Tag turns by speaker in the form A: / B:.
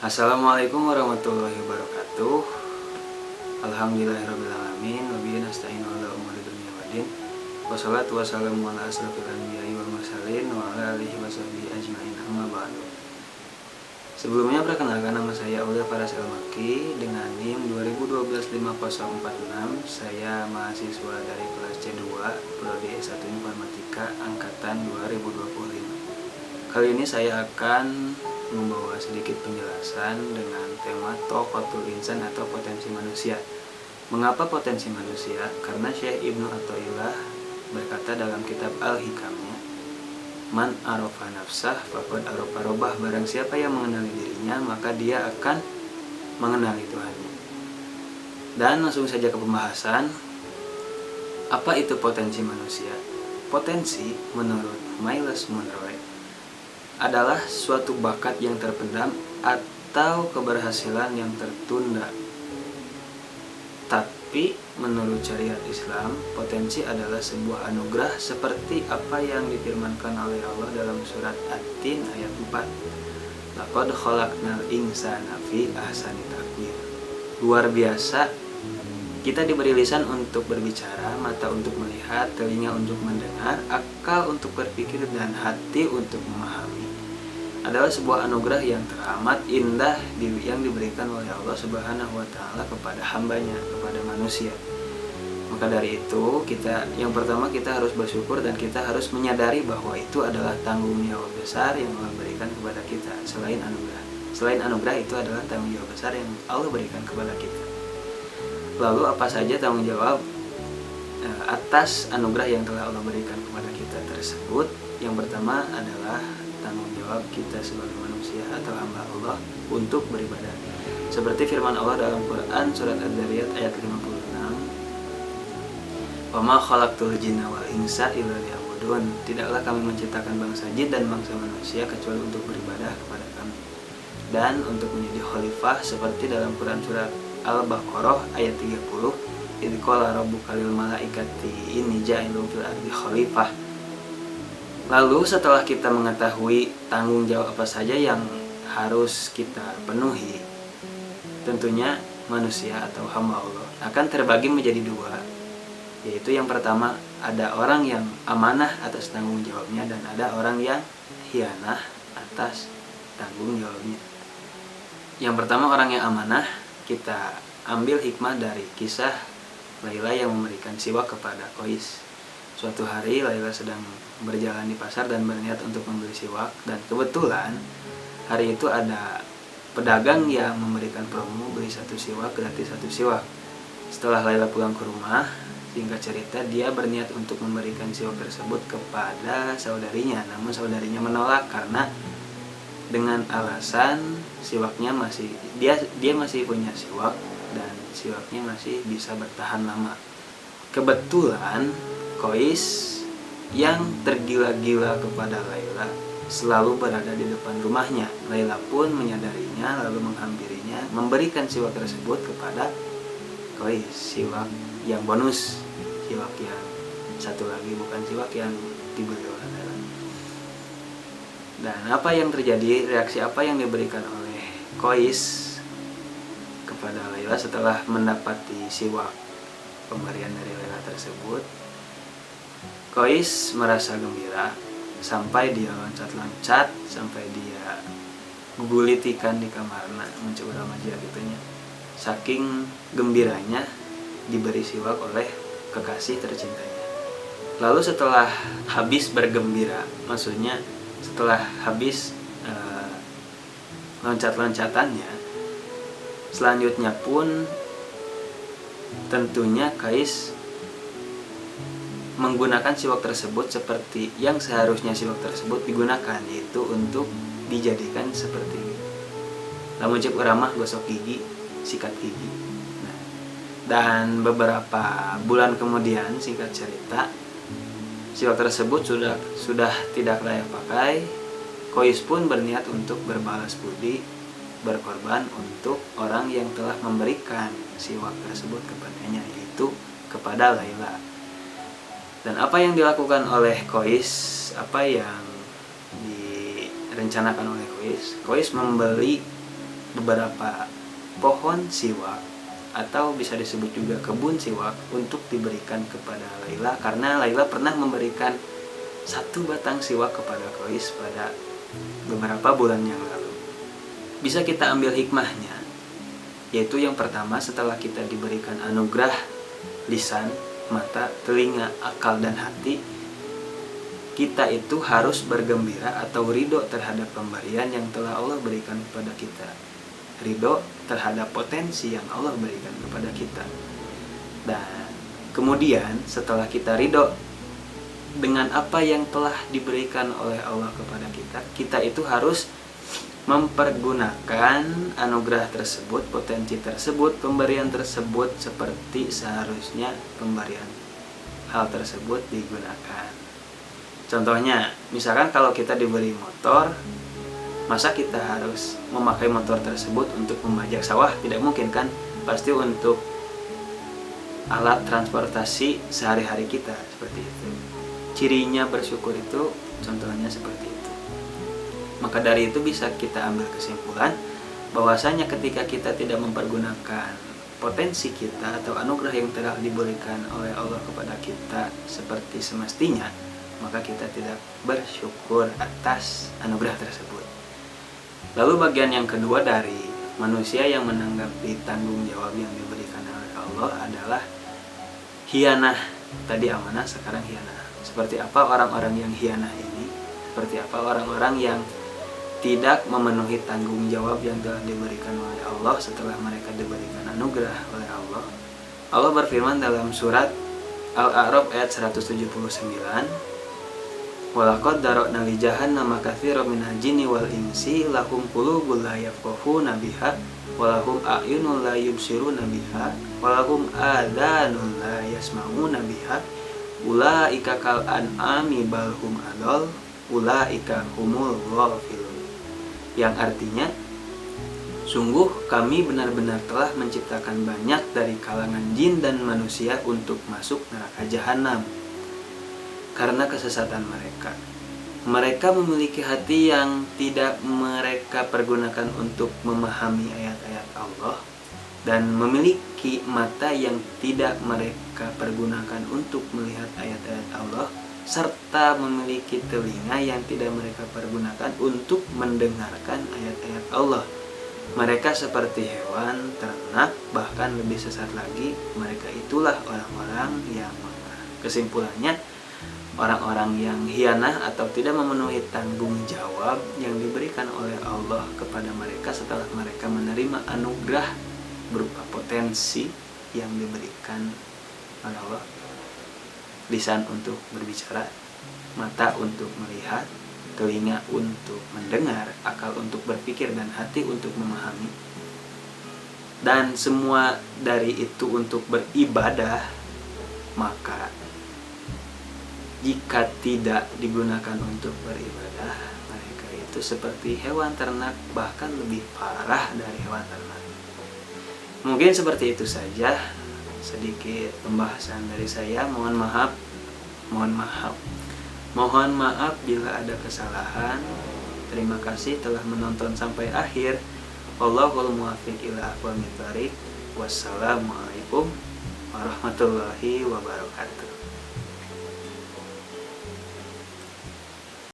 A: Assalamualaikum warahmatullahi wabarakatuh. Alhamdulillahirrabbilalamin. Wabihi nasta'inu ala umuri dunya waddin. Wassalatu wassalamu ala asrofil anbiya'i wal mursalin wa ala alihi wa sahbihi ajma'in, amma ba'du. Sebelumnya perkenalkan, nama saya Aulia Faras El-Makki dengan NIM 20125046. Saya mahasiswa dari kelas C2 Prodi S1 Informatika angkatan 2025. Kali ini saya akan membawa sedikit penjelasan dengan tema Thoqatul Insan atau potensi manusia. Mengapa potensi manusia? Karena Syekh Ibnu Athaillah berkata dalam kitab Al-Hikamnya, Man arofa nafsah faqad arofa robah. Barang siapa yang mengenali dirinya, maka dia akan mengenali Tuhannya. Dan langsung saja ke pembahasan. Apa itu potensi manusia? Potensi menurut Miles Monroe adalah suatu bakat yang terpendam atau keberhasilan yang tertunda. Tapi menurut syariat Islam, potensi adalah sebuah anugerah seperti apa yang difirmankan oleh Allah dalam surat At-Tin ayat 4. Laqad khalaqnal insana fi ahsani taqwim. Luar biasa, kita diberi lisan untuk berbicara, mata untuk melihat, telinga untuk mendengar, akal untuk berpikir, dan hati untuk memahami. Adalah sebuah anugerah yang teramat indah yang diberikan oleh Allah Subhanahu wa Ta'ala kepada hambanya, kepada manusia. Maka dari itu, yang pertama kita harus bersyukur dan kita harus menyadari bahwa itu adalah tanggung jawab besar yang Allah berikan kepada kita selain anugerah. Selain anugerah, itu adalah tanggung jawab besar yang Allah berikan kepada kita. Lalu apa saja tanggung jawab atas anugerah yang telah Allah berikan kepada kita tersebut? Yang pertama adalah tanggung jawab kita sebagai manusia atau hamba Allah untuk beribadah. Seperti firman Allah dalam Quran surat Ad-Dariyat ayat 56, "Wa ma khalaqtul jinna wal insa illa liya'budun." Tidaklah kami menciptakan bangsa jin dan bangsa manusia kecuali untuk beribadah kepada kami dan untuk menjadi khalifah, seperti dalam Quran surat Al-Baqarah ayat 30, "Idz qala rabbuka lil malaikati inni ja'ilun fil ardi khalifah." Lalu setelah kita mengetahui tanggung jawab apa saja yang harus kita penuhi, tentunya manusia atau hamba Allah akan terbagi menjadi dua, yaitu yang pertama ada orang yang amanah atas tanggung jawabnya dan ada orang yang khianah atas tanggung jawabnya. Yang pertama orang yang amanah, kita ambil hikmah dari kisah Laila yang memberikan siwak kepada Qais. Suatu hari Laila sedang berjalan di pasar dan berniat untuk membeli siwak, dan kebetulan hari itu ada pedagang yang memberikan promo beli satu siwak gratis satu siwak. Setelah Laila pulang ke rumah, singkat cerita dia berniat untuk memberikan siwak tersebut kepada saudarinya, namun saudarinya menolak karena dengan alasan siwaknya dia masih punya siwak dan siwaknya masih bisa bertahan lama. Kebetulan Qais yang tergila-gila kepada Laila selalu berada di depan rumahnya. Laila pun menyadarinya lalu menghampirinya, memberikan siwak tersebut kepada Qais, siwak yang bonus, siwak yang satu lagi, bukan siwak yang dibeli oleh Laila. Dan apa yang terjadi, reaksi apa yang diberikan oleh Qais kepada Laila setelah mendapati siwak pemberian dari Laila tersebut? Qais merasa gembira sampai dia loncat-loncat, sampai dia gugulitikan di kamarna, mencoba remaja gitunya. Saking gembiranya diberi siwak oleh kekasih tercintanya. Lalu setelah habis bergembira, maksudnya setelah habis loncat-loncatannya, selanjutnya pun tentunya Qais menggunakan siwak tersebut seperti yang seharusnya siwak tersebut digunakan, yaitu untuk dijadikan seperti lamun cek urang mah gosok gigi, sikat gigi. Nah, dan beberapa bulan kemudian, singkat cerita, siwak tersebut sudah tidak layak pakai. Qais pun berniat untuk berbalas budi, berkorban untuk orang yang telah memberikan siwak tersebut kepadanya, yaitu kepada Laila. Dan apa yang dilakukan oleh Qais, apa yang direncanakan oleh Qais membeli beberapa pohon siwak atau bisa disebut juga kebun siwak untuk diberikan kepada Laila, karena Laila pernah memberikan 1 batang siwak kepada Qais pada beberapa bulan yang lalu. Bisa kita ambil hikmahnya, yaitu yang pertama, setelah kita diberikan anugerah lisan, mata, telinga, akal, dan hati, kita itu harus bergembira atau ridho terhadap pemberian yang telah Allah berikan kepada kita, ridho terhadap potensi yang Allah berikan kepada kita. Dan kemudian setelah kita ridho dengan apa yang telah diberikan oleh Allah kepada kita, kita itu harus mempergunakan anugerah tersebut, potensi tersebut, pemberian tersebut seperti seharusnya pemberian hal tersebut digunakan. Contohnya, misalkan kalau kita diberi motor, masa kita harus memakai motor tersebut untuk membajak sawah? Tidak mungkin kan? Pasti untuk alat transportasi sehari-hari kita, seperti itu. Cirinya bersyukur itu contohnya seperti itu. Maka dari itu bisa kita ambil kesimpulan bahwasanya ketika kita tidak mempergunakan potensi kita atau anugerah yang telah diberikan oleh Allah kepada kita seperti semestinya, maka kita tidak bersyukur atas anugerah tersebut. Lalu bagian yang kedua dari manusia yang menanggapi tanggung jawab yang diberikan oleh Allah adalah hianah. Tadi amanah, sekarang hianah. Seperti apa orang-orang yang hianah ini? Seperti apa orang-orang yang tidak memenuhi tanggung jawab yang telah diberikan oleh Allah setelah mereka diberikan anugerah oleh Allah? Allah berfirman dalam surat Al-A'raf ayat 179, walaqad dara'na li jahannama katsiran minal jinni wal insi lahum qulubun la yafqahuna biha wa lahum a'yunun la yubsiruna biha wa lahum adhanun la yasma'una biha ulaika kal an'ami bal hum adall ulaika humul ghafilun. Yang artinya, sungguh kami benar-benar telah menciptakan banyak dari kalangan jin dan manusia untuk masuk neraka jahanam karena kesesatan mereka. Mereka memiliki hati yang tidak mereka pergunakan untuk memahami ayat-ayat Allah, dan memiliki mata yang tidak mereka pergunakan untuk melihat ayat-ayat Allah, serta memiliki telinga yang tidak mereka pergunakan untuk mendengarkan ayat-ayat Allah. Mereka seperti hewan ternak, bahkan lebih sesat lagi, mereka itulah orang-orang yang kesimpulannya, orang-orang yang hianah atau tidak memenuhi tanggung jawab yang diberikan oleh Allah kepada mereka setelah mereka menerima anugerah berupa potensi yang diberikan oleh Allah. Lisan untuk berbicara, mata untuk melihat, telinga untuk mendengar, akal untuk berpikir, dan hati untuk memahami. Dan semua dari itu untuk beribadah. Maka jika tidak digunakan untuk beribadah, mereka itu seperti hewan ternak, bahkan lebih parah dari hewan ternak. Mungkin seperti itu saja sedikit pembahasan dari saya. Mohon maaf bila ada kesalahan. Terima kasih telah menonton sampai akhir. Wallahul muwaffiq ila aqwamit thoriq. Wassalamualaikum warahmatullahi wabarakatuh.